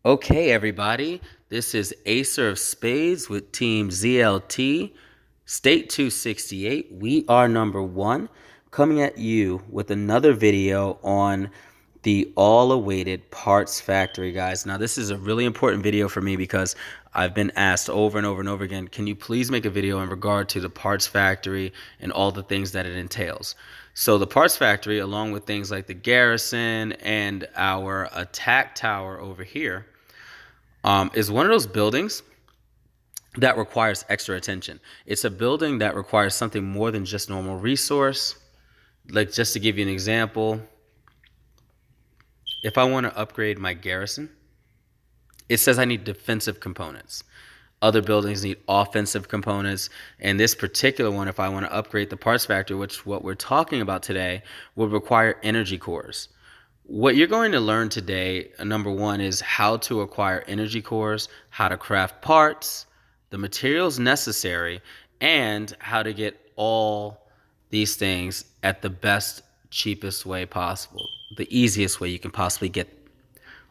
Okay, everybody, this is Acer of Spades with Team ZLT, State 268. We are number one, coming at you with another video on the all-awaited Parts Factory, guys. Now, this is a really important video for me because I've been asked over and over and over again, can you please make a video in regard to the Parts Factory and all the things that it entails? So the Parts Factory, along with things like the Garrison and our attack tower over here, is one of those buildings that requires extra attention. It's a building that requires something more than just normal resource. Like, just to give you an example, if I want to upgrade my garrison, it says I need defensive components. Other buildings need offensive components. And this particular one, if I want to upgrade the parts factory, which what we're talking about today, would require energy cores. What you're going to learn today, number one, is how to acquire energy cores, how to craft parts, the materials necessary, and how to get all these things at the best, cheapest way possible, the easiest way you can possibly get.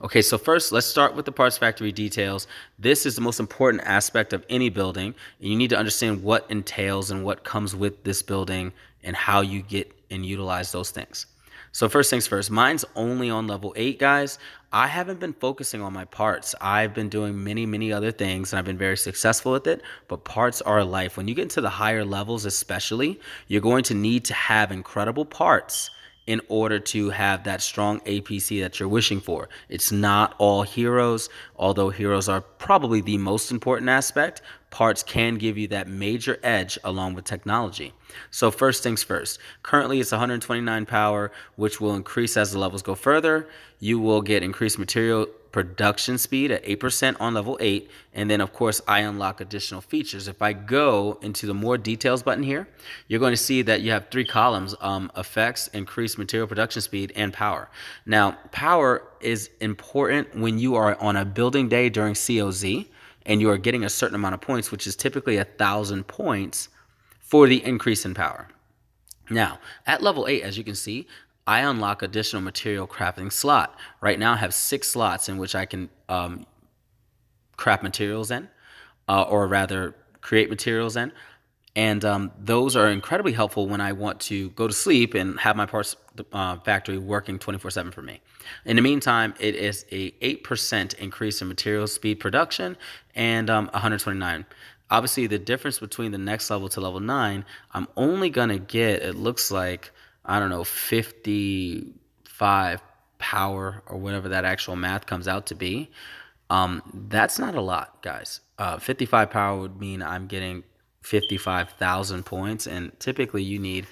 Okay, so first, let's start with the parts factory details. This is the most important aspect of any building, and you need to understand what entails and what comes with this building and how you get and utilize those things. So first things first, mine's only on level 8, guys. I haven't been focusing on my parts. I've been doing many other things, and I've been very successful with it, but parts are life. When you get into the higher levels especially, you're going to need to have incredible parts in order to have that strong APC that you're wishing for. It's not all heroes, although heroes are probably the most important aspect. Parts can give you that major edge along with technology. So first things first, currently it's 129 power, which will increase as the levels go further. You will get increased material production speed at 8% on level 8, and then of course I unlock additional features. If I go into the more details button here, you're going to see that you have 3 columns, effects, increased material production speed, and power. Now, power is important when you are on a building day during COZ and you are getting a certain amount of points, which is typically 1,000 points for the increase in power. Now, at level 8, as you can see, I unlock additional material crafting slot. Right now I have 6 slots in which I can craft materials in, or rather create materials in. And those are incredibly helpful when I want to go to sleep and have my parts factory working 24/7 for me. In the meantime, it is a 8% increase in material speed production and 129. Obviously, the difference between the next level to level 9, I'm only going to get, it looks like, I don't know, 55 power or whatever that actual math comes out to be. That's not a lot, guys. 55 power would mean I'm getting 55,000 points, and typically you need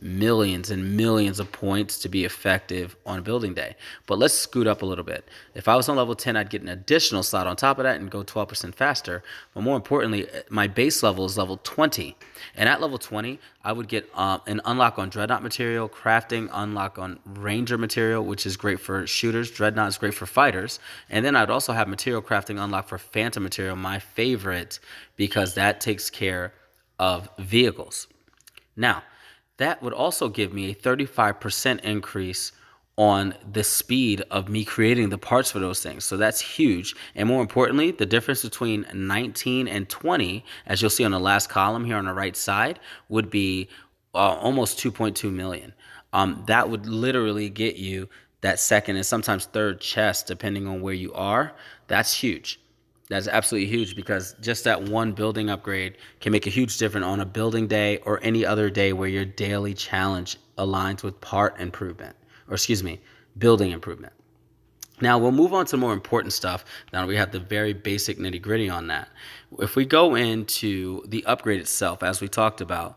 millions and millions of points to be effective on a building day. But let's scoot up a little bit. If I was on level 10, I'd get an additional slot on top of that and go 12% faster. But more importantly, my base level is level 20. And at level 20, I would get an unlock on Dreadnought material, crafting unlock on Ranger material, which is great for shooters. Dreadnought is great for fighters. And then I'd also have material crafting unlock for Phantom material, my favorite, because that takes care of vehicles. Now, that would also give me a 35% increase on the speed of me creating the parts for those things. So that's huge. And more importantly, the difference between 19 and 20, as you'll see on the last column here on the right side, would be almost 2.2 million. That would literally get you that second and sometimes third chest, depending on where you are. That's huge. That's absolutely huge, because just that one building upgrade can make a huge difference on a building day or any other day where your daily challenge aligns with part improvement, or excuse me, building improvement. Now we'll move on to more important stuff. Now we have the very basic nitty gritty on that. If we go into the upgrade itself, as we talked about,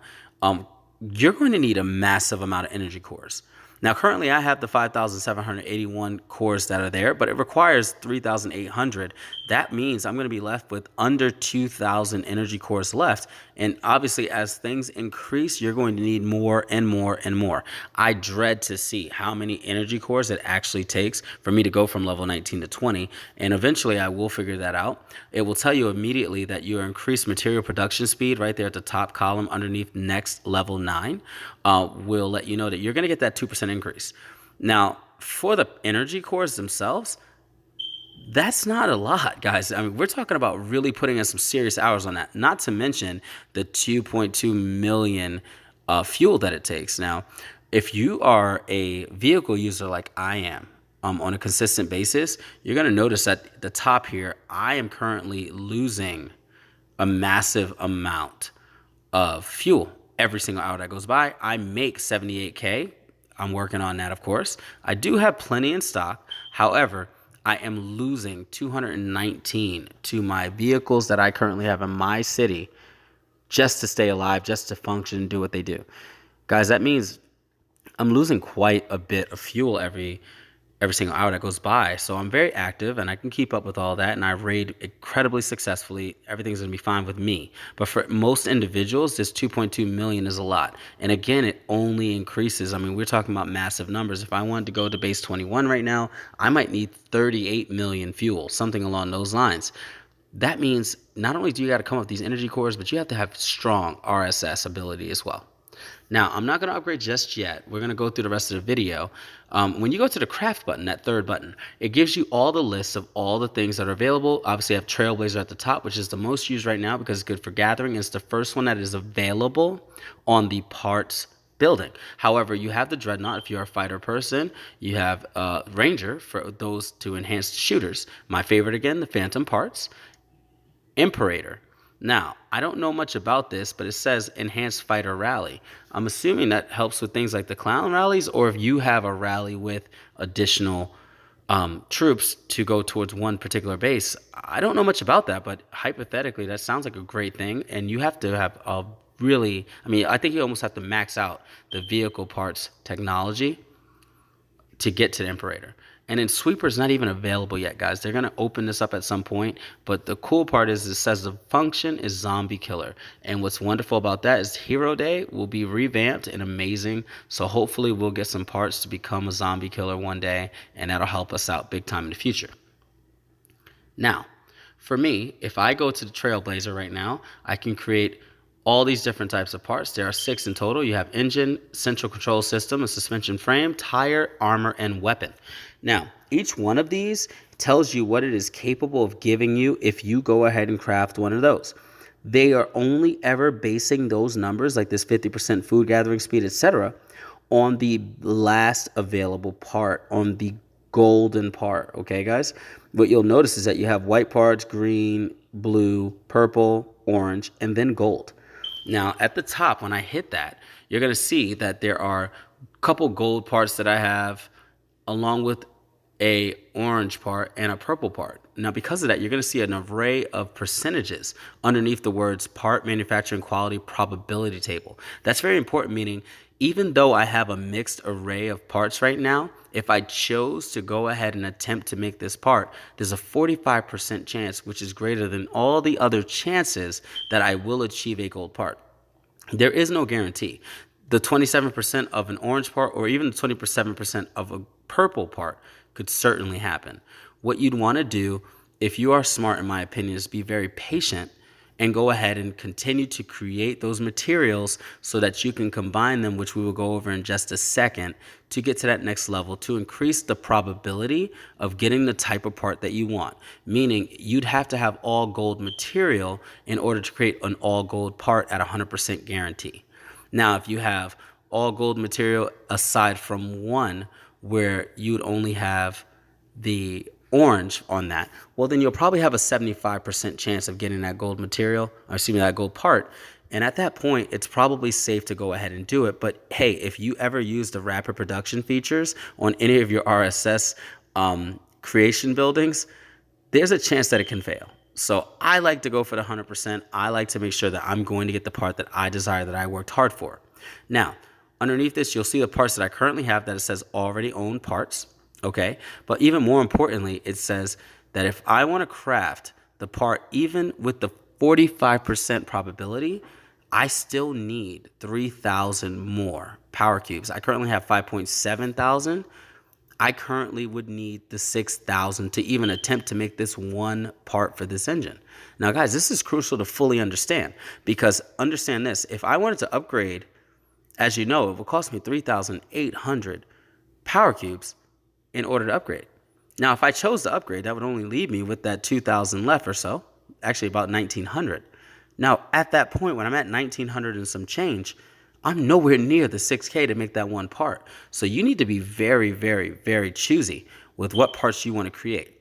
you're going to need a massive amount of energy cores. Now, currently, I have the 5,781 cores that are there, but it requires 3,800. That means I'm going to be left with under 2,000 energy cores left. And obviously, as things increase, you're going to need more and more and more. I dread to see how many energy cores it actually takes for me to go from level 19 to 20. And eventually, I will figure that out. It will tell you immediately that your increased material production speed right there at the top column underneath next level 9 will let you know that you're going to get that 2% increase. Now, for the energy cores themselves, That's not a lot, guys. I mean, we're talking about really putting in some serious hours on that. Not to mention the 2.2 million fuel that it takes. Now, if you are a vehicle user like I am, on a consistent basis, you're going to notice at the top here, I am currently losing a massive amount of fuel every single hour that goes by. I make 78K. I'm working on that, of course. I do have plenty in stock. However, I am losing 219 to my vehicles that I currently have in my city just to stay alive, just to function and do what they do. Guys, that means I'm losing quite a bit of fuel every single hour that goes by. So I'm very active and I can keep up with all that, and I raid incredibly successfully. Everything's going to be fine with me. But for most individuals, this 2.2 million is a lot. And again, it only increases. I mean, we're talking about massive numbers. If I wanted to go to base 21 right now, I might need 38 million fuel, something along those lines. That means not only do you got to come up with these energy cores, but you have to have strong RSS ability as well. Now, I'm not going to upgrade just yet. We're going to go through the rest of the video. When you go to the craft button, that third button, it gives you all the lists of all the things that are available. Obviously, I have Trailblazer at the top, which is the most used right now because it's good for gathering. It's the first one that is available on the parts building. However, you have the Dreadnought if you're a fighter person. You have Ranger for those to enhanced shooters. My favorite, again, the Phantom parts. Imperator. Now, I don't know much about this, but it says Enhanced Fighter Rally. I'm assuming that helps with things like the clown rallies, or if you have a rally with additional troops to go towards one particular base. I don't know much about that, but hypothetically, that sounds like a great thing. And you have to have a really, I mean, I think you almost have to max out the vehicle parts technology to get to the Imperator. And then Sweeper's not even available yet, guys. They're going to open this up at some point. But the cool part is it says the function is Zombie Killer. And what's wonderful about that is Hero Day will be revamped and amazing. So hopefully we'll get some parts to become a Zombie Killer one day. And that'll help us out big time in the future. Now, for me, if I go to the Trailblazer right now, I can create all these different types of parts. There are 6 in total. You have engine, central control system, a suspension frame, tire, armor, and weapon. Now, each one of these tells you what it is capable of giving you if you go ahead and craft one of those. They are only ever basing those numbers, like this 50% food gathering speed, etc., on the last available part, on the golden part. Okay, guys? What you'll notice is that you have white parts, green, blue, purple, orange, and then gold. Now, at the top, when I hit that, you're going to see that there are a couple gold parts that I have, along with a orange part and a purple part. Now, because of that, you're going to see an array of percentages underneath the words part manufacturing quality probability table. That's very important, meaning even though I have a mixed array of parts right now, if I chose to go ahead and attempt to make this part, there's a 45% chance, which is greater than all the other chances that I will achieve a gold part. There is no guarantee. The 27% of an orange part or even the 27% of a purple part could certainly happen. What you'd want to do, if you are smart, in my opinion, is be very patient and go ahead and continue to create those materials so that you can combine them, which we will go over in just a second, to get to that next level, to increase the probability of getting the type of part that you want. Meaning you'd have to have all gold material in order to create an all gold part at 100% guarantee. Now, if you have all gold material aside from one where you'd only have the orange on that, well, then you'll probably have a 75% chance of getting that gold material, or excuse me, that gold part. And at that point, it's probably safe to go ahead and do it. But hey, if you ever use the rapid production features on any of your RSS creation buildings, there's a chance that it can fail. So I like to go for the 100%. I like to make sure that I'm going to get the part that I desire, that I worked hard for. Now, underneath this, you'll see the parts that I currently have that it says already owned parts. Okay, but even more importantly, it says that if I want to craft the part even with the 45% probability, I still need 3,000 more power cubes. I currently have 5.7 thousand. I currently would need the 6,000 to even attempt to make this one part for this engine. Now, guys, this is crucial to fully understand, because understand this: if I wanted to upgrade, as you know, it would cost me 3,800 power cubes in order to upgrade. Now, if I chose to upgrade, that would only leave me with that 2,000 left or so, actually about 1,900. Now, at that point, when I'm at 1,900 and some change, I'm nowhere near the 6K to make that one part. So you need to be very, very, very choosy with what parts you want to create.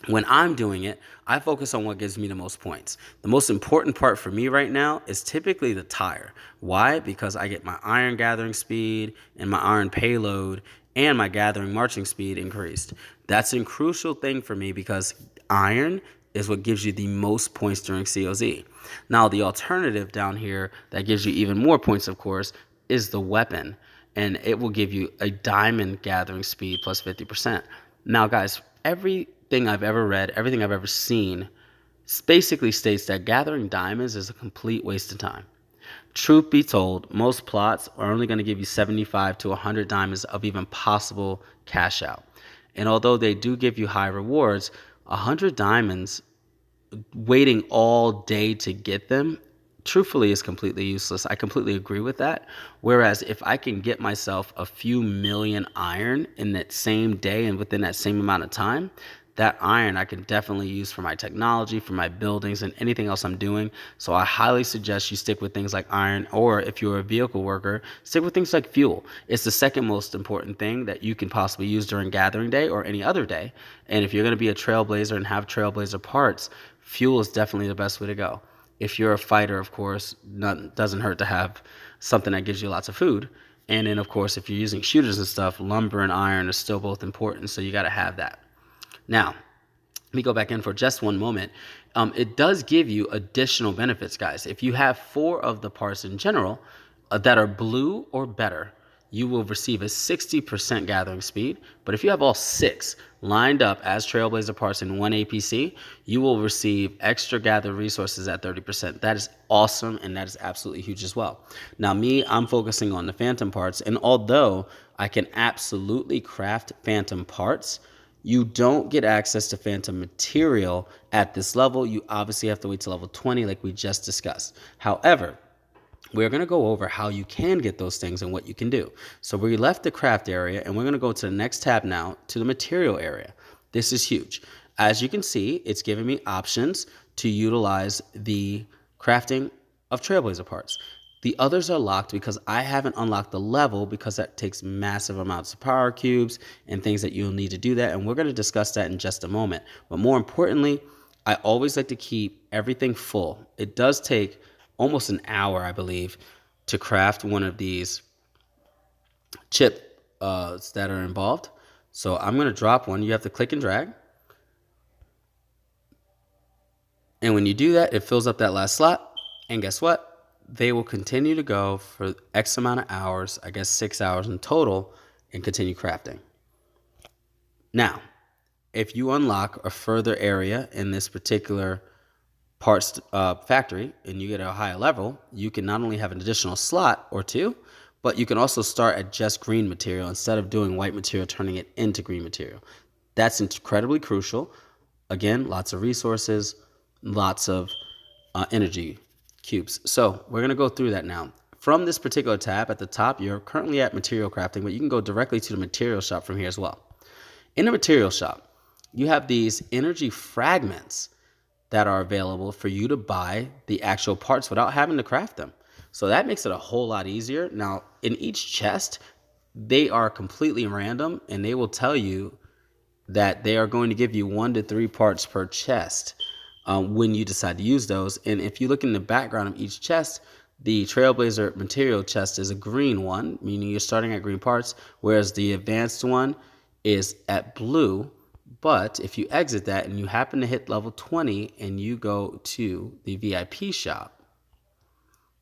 When I'm doing it, I focus on what gives me the most points. The most important part for me right now is typically the tire. Why? Because I get my iron gathering speed and my iron payload and my gathering marching speed increased. That's a crucial thing for me because iron is what gives you the most points during COZ. Now, the alternative down here that gives you even more points, of course, is the weapon, and it will give you a diamond gathering speed plus 50%. Now, guys, everything I've ever read, everything I've ever seen, basically states that gathering diamonds is a complete waste of time. Truth be told, most plots are only going to give you 75 to 100 diamonds of even possible cash out. And although they do give you high rewards, 100 diamonds, waiting all day to get them, truthfully is completely useless. I completely agree with that. Whereas if I can get myself a few million iron in that same day and within that same amount of time, that iron I can definitely use for my technology, for my buildings, and anything else I'm doing. So I highly suggest you stick with things like iron, or if you're a vehicle worker, stick with things like fuel. It's the second most important thing that you can possibly use during gathering day or any other day. And if you're going to be a trailblazer and have trailblazer parts, fuel is definitely the best way to go. If you're a fighter, of course, doesn't hurt to have something that gives you lots of food. And then, of course, if you're using shooters and stuff, lumber and iron are still both important, so you got to have that. Now, let me go back in for just one moment. It does give you additional benefits, guys. If you have 4 of the parts in general that are blue or better, you will receive a 60% gathering speed. But if you have all 6 lined up as Trailblazer parts in one APC, you will receive extra gathered resources at 30%. That is awesome, and that is absolutely huge as well. Now, I'm focusing on the Phantom parts, and although I can absolutely craft Phantom parts, you don't get access to Phantom material at this level. You obviously have to wait till level 20 like we just discussed. However, we're going to go over how you can get those things and what you can do. So we left the craft area, and we're going to go to the next tab now, to the material area. This is huge. As you can see, it's giving me options to utilize the crafting of Trailblazer parts. The others are locked because I haven't unlocked the level, because that takes massive amounts of power cubes and things that you'll need to do that. And we're going to discuss that in just a moment. But more importantly, I always like to keep everything full. It does take almost an hour, I believe, to craft one of these chips that are involved. So I'm going to drop one. You have to click and drag. And when you do that, it fills up that last slot. And guess what? They will continue to go for X amount of hours, I guess 6 hours in total, and continue crafting. Now, if you unlock a further area in this particular parts factory and you get a higher level, you can not only have an additional slot or 2, but you can also start at just green material instead of doing white material, turning it into green material. That's incredibly crucial. Again, lots of resources, lots of energy cubes. So we're going to go through that now. From this particular tab at the top, you're currently at material crafting, but you can go directly to the material shop from here as well. In the material shop, you have these energy fragments that are available for you to buy the actual parts without having to craft them. So that makes it a whole lot easier. Now, in each chest, they are completely random, and they will tell you that they are going to give you 1 to 3 parts per chest when you decide to use those. And if you look in the background of each chest, the Trailblazer material chest is a green one, meaning you're starting at green parts, whereas the advanced one is at blue. But if you exit that and you happen to hit level 20 and you go to the VIP shop,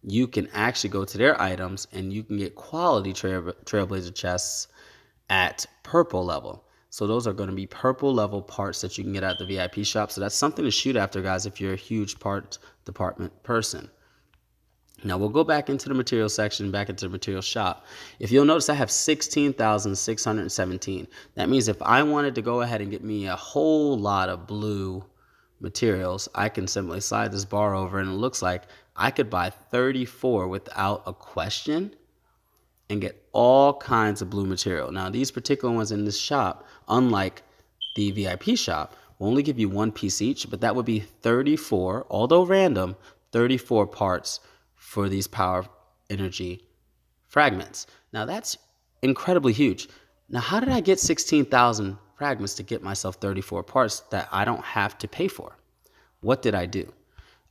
you can actually go to their items and you can get quality Trailblazer chests at purple level. So those are going to be purple level parts that you can get at the VIP shop. So that's something to shoot after, guys, if you're a huge parts department person. Now we'll go back into the material section, back into the material shop. If you'll notice, I have 16,617. That means if I wanted to go ahead and get me a whole lot of blue materials, I can simply slide this bar over, and it looks like I could buy 34 without a question and get all kinds of blue material. Now, these particular ones in this shop, unlike the VIP shop will only give you one piece each, but that would be 34, although random, 34 parts for these power energy fragments. Now that's incredibly huge. Now, how did I get 16,000 fragments to get myself 34 parts that I don't have to pay for? What did I do?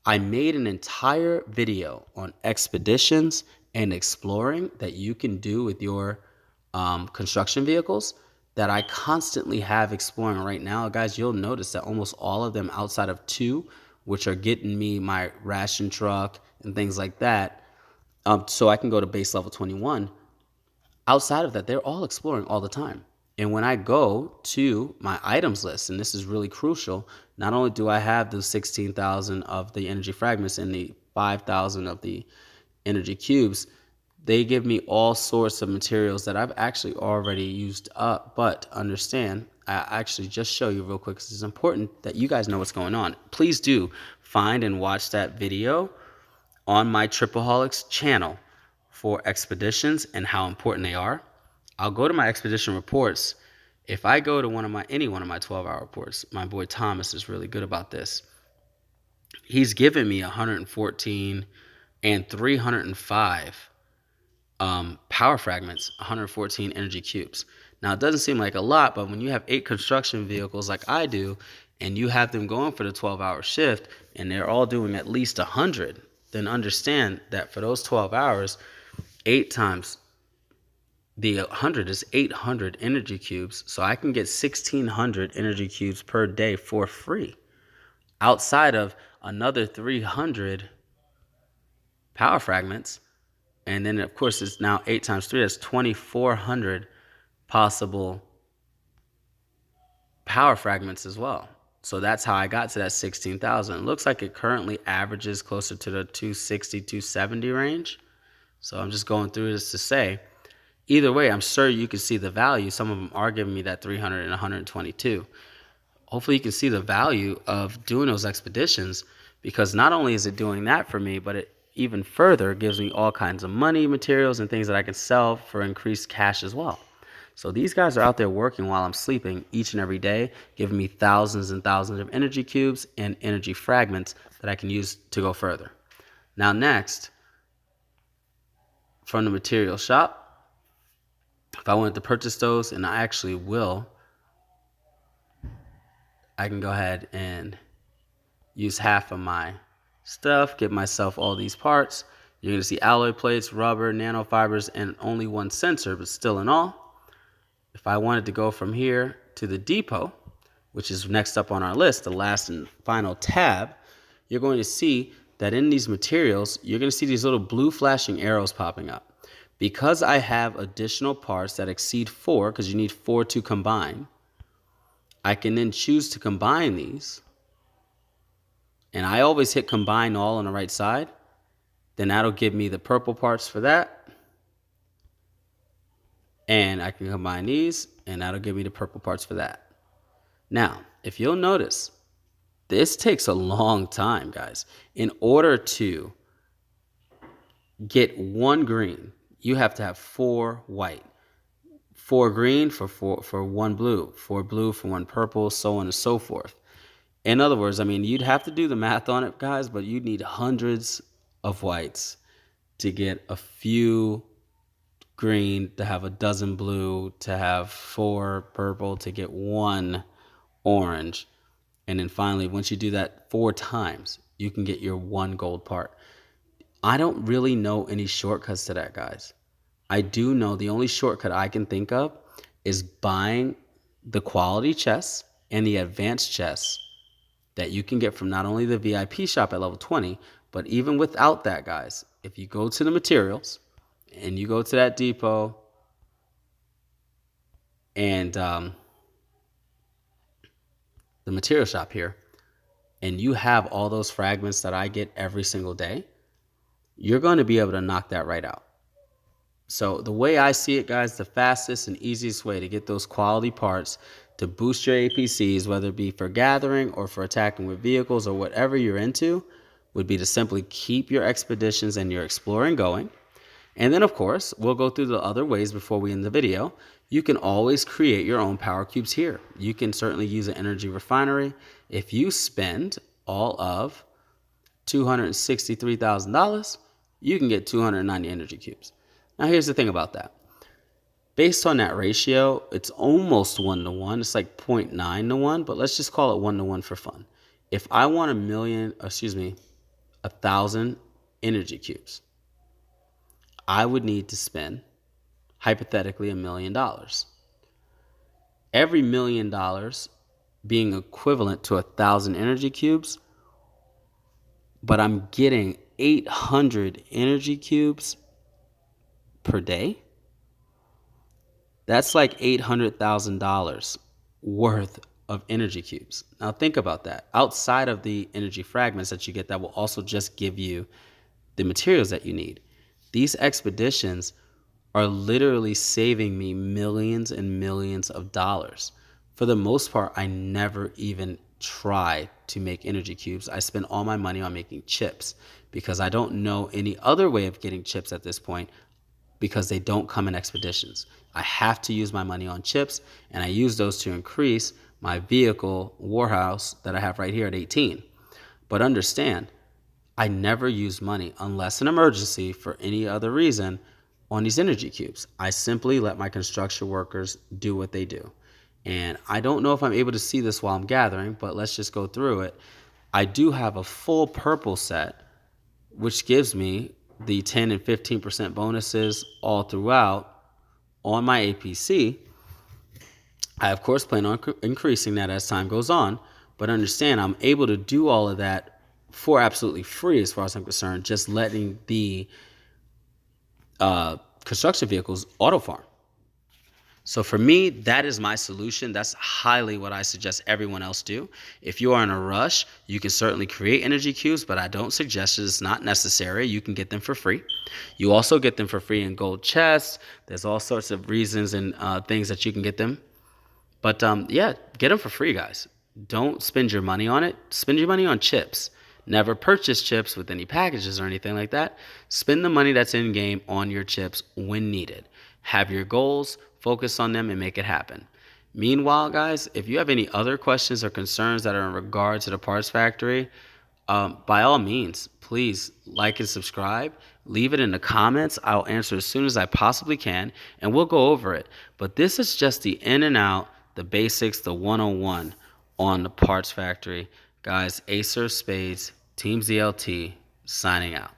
I made an entire video on expeditions and exploring that you can do with your construction vehicles that I constantly have exploring right now. Guys, you'll notice that almost all of them outside of two, which are getting me my ration truck and things like that, so I can go to base level 21. Outside of that, they're all exploring all the time. And when I go to my items list, and this is really crucial, not only do I have the 16,000 of the energy fragments and the 5,000 of the energy cubes, they give me all sorts of materials that I've actually already used up. But understand, I actually just show you real quick because it's important that you guys know what's going on. Please do find and watch that video on my Tripaholics channel for expeditions and how important they are. I'll go to my expedition reports. If I go to any one of my 12-hour reports, my boy Thomas is really good about this. He's given me 114 and 305 power fragments, 114 energy cubes. Now, it doesn't seem like a lot, but when you have 8 construction vehicles like I do, and you have them going for the 12-hour shift, and they're all doing at least 100, then understand that for those 12 hours, 8 times the 100 is 800 energy cubes. So I can get 1,600 energy cubes per day for free, outside of another 300 power fragments. And then, of course, it's now 8 times 3. That's 2,400 possible power fragments as well. So that's how I got to that 16,000. It looks like it currently averages closer to the 260, 270 range. So I'm just going through this to say, either way, I'm sure you can see the value. Some of them are giving me that 300 and 122. Hopefully you can see the value of doing those expeditions, because not only is it doing that for me, but it even further gives me all kinds of money, materials, and things that I can sell for increased cash as well. So these guys are out there working while I'm sleeping each and every day, giving me thousands and thousands of energy cubes and energy fragments that I can use to go further. Now next, from the material shop, if I wanted to purchase those, and I actually will, I can go ahead and use half of my stuff, get myself all these parts. You're going to see alloy plates, rubber, nanofibers, and only one sensor, but still in all. If I wanted to go from here to the depot, which is next up on our list, the last and final tab, you're going to see that in these materials, you're going to see these little blue flashing arrows popping up. Because I have additional parts that exceed 4, because you need 4 to combine, I can then choose to combine these. And I always hit combine all on the right side. Then that'll give me the purple parts for that. And I can combine these, and that'll give me the purple parts for that. Now, if you'll notice, this takes a long time, guys. In order to get 1 green, you have to have 4 white, 4 green for 1 blue, 4 blue for 1 purple, so on and so forth. In other words, I mean, you'd have to do the math on it, guys, but you'd need hundreds of whites to get a few green, to have a dozen blue, to have 4 purple, to get 1 orange. And then finally, once you do that 4 times, you can get your 1 gold part. I don't really know any shortcuts to that, guys. I do know the only shortcut I can think of is buying the quality chests and the advanced chests that you can get from not only the VIP shop at level 20, but even without that, guys, if you go to the materials and you go to that depot and the material shop here, and you have all those fragments that I get every single day, you're going to be able to knock that right out. So the way I see it, guys, the fastest and easiest way to get those quality parts to boost your APCs, whether it be for gathering or for attacking with vehicles or whatever you're into, would be to simply keep your expeditions and your exploring going. And then, of course, we'll go through the other ways before we end the video. You can always create your own power cubes here. You can certainly use an energy refinery. If you spend all of $263,000, you can get 290 energy cubes. Now, here's the thing about that. Based on that ratio, it's almost 1-to-1. It's like 0.9 to 1, but let's just call it 1-to-1 for fun. If I want 1,000 energy cubes, I would need to spend, hypothetically, $1,000,000. Every $1,000,000 being equivalent to 1,000 energy cubes, but I'm getting 800 energy cubes per day. That's like $800,000 worth of energy cubes. Now think about that. Outside of the energy fragments that you get that will also just give you the materials that you need. These expeditions are literally saving me millions and millions of dollars. For the most part, I never even try to make energy cubes. I spend all my money on making chips because I don't know any other way of getting chips at this point, because they don't come in expeditions. I have to use my money on chips, and I use those to increase my vehicle warehouse that I have right here at 18. But understand, I never use money unless an emergency for any other reason on these energy cubes. I simply let my construction workers do what they do. And I don't know if I'm able to see this while I'm gathering, but let's just go through it. I do have a full purple set, which gives me the 10 and 15% bonuses all throughout on my APC. I, of course, plan on increasing that as time goes on, but understand I'm able to do all of that for absolutely free as far as I'm concerned, just letting the construction vehicles auto farm. So for me, that is my solution. That's highly what I suggest everyone else do. If you are in a rush, you can certainly create energy cubes, but I don't suggest it. It's not necessary. You can get them for free. You also get them for free in gold chests. There's all sorts of reasons and things that you can get them. But yeah, get them for free, guys. Don't spend your money on it. Spend your money on chips. Never purchase chips with any packages or anything like that. Spend the money that's in game on your chips when needed. Have your goals, focus on them, and make it happen. Meanwhile, guys, if you have any other questions or concerns that are in regard to the parts factory, by all means, please like and subscribe. Leave it in the comments. I'll answer as soon as I possibly can, and we'll go over it. But this is just the in and out, the basics, the 101 on the parts factory. Guys, Acer Spades, Team ZLT, signing out.